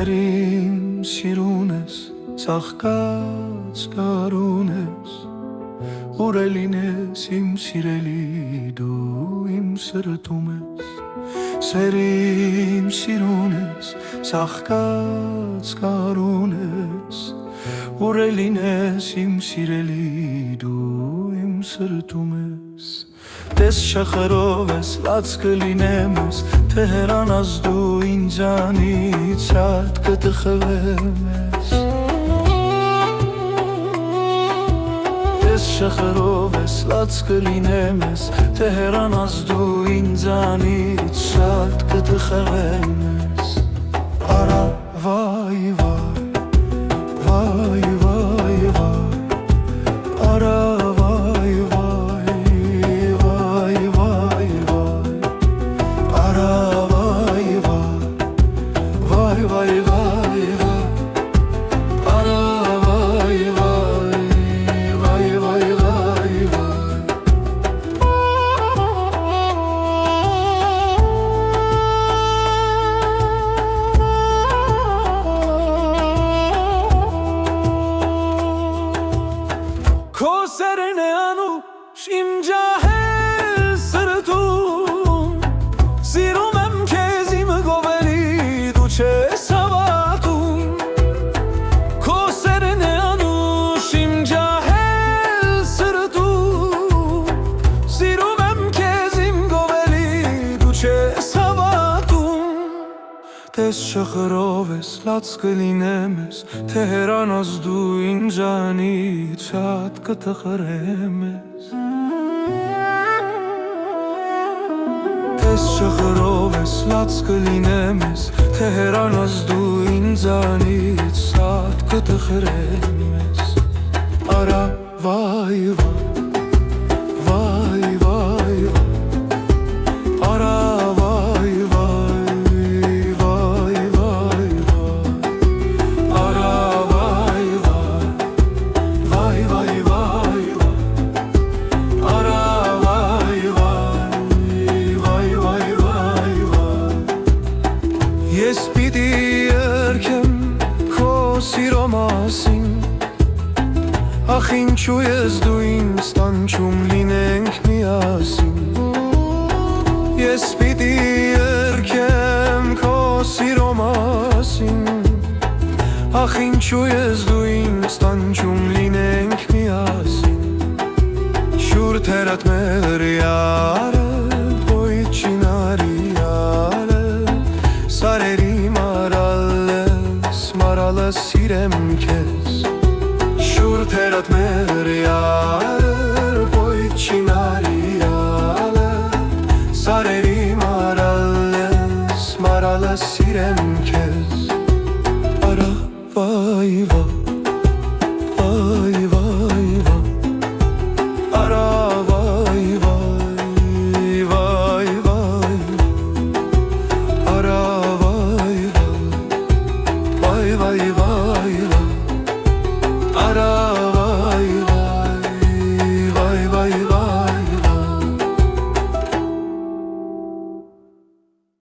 Սերիմ սիրուն ես, ծաղկած կարուն ես, Ուրելին ես իմ սիրելի, դու իմ սրտում ես Սերիմ սիրուն ես, ծաղկած կարուն ես, Ուրելին ես իմ սիրելի, դու իմ սրտում ես Տես շախրով ես, լաց կլինեմ ես, թե հերանաս դու ինձանից հատ կտխվեմ ես Տես շախրով ես, լաց կլինեմ ես, թե հերանաս դու ինձանից հատ կտխվեմ ես Արա վայ վայ, վայ վայ վայ, արա Քո սերն է անուշ իմ ջահել սրտում Սիրում եմ քեզ իմ գովելի դու չես հավատում Քո սերն է անուշ իմ ջահել սրտում Սիրում եմ քեզ իմ գովելի դու չես հավատում Տես շախրով ես, լաց կլինեմ ես, թե հերանաս դու ինձանից հատ կտխրեմ ես Տես շախրով ես, լաց կլինեմ ես, թե հերանաս դու ինձանից հատ կտխրեմ ես Արա վայ վայ, վայ վայ վայ, արա Ես պիտի երգեմ քո սիրո մասին Ախ ինչու ես դու ինձ տանջում լինենք միասին Ես պիտի երգեմ քո սիրո մասին Ախ ինչու ես դու ինձ տանջում լինենք միասին Շուր թերատ մեր յարը բոյ չինարի Սարերի մարալը սիրեմ քեզ Շուր թերատ մեր յար բոյ չինարի ալը Սարերի մարալը սիրեմ քեզ Արա վայ վայ, վայ վայ վայ, արա վայ վայ, վայ վայ Aray vay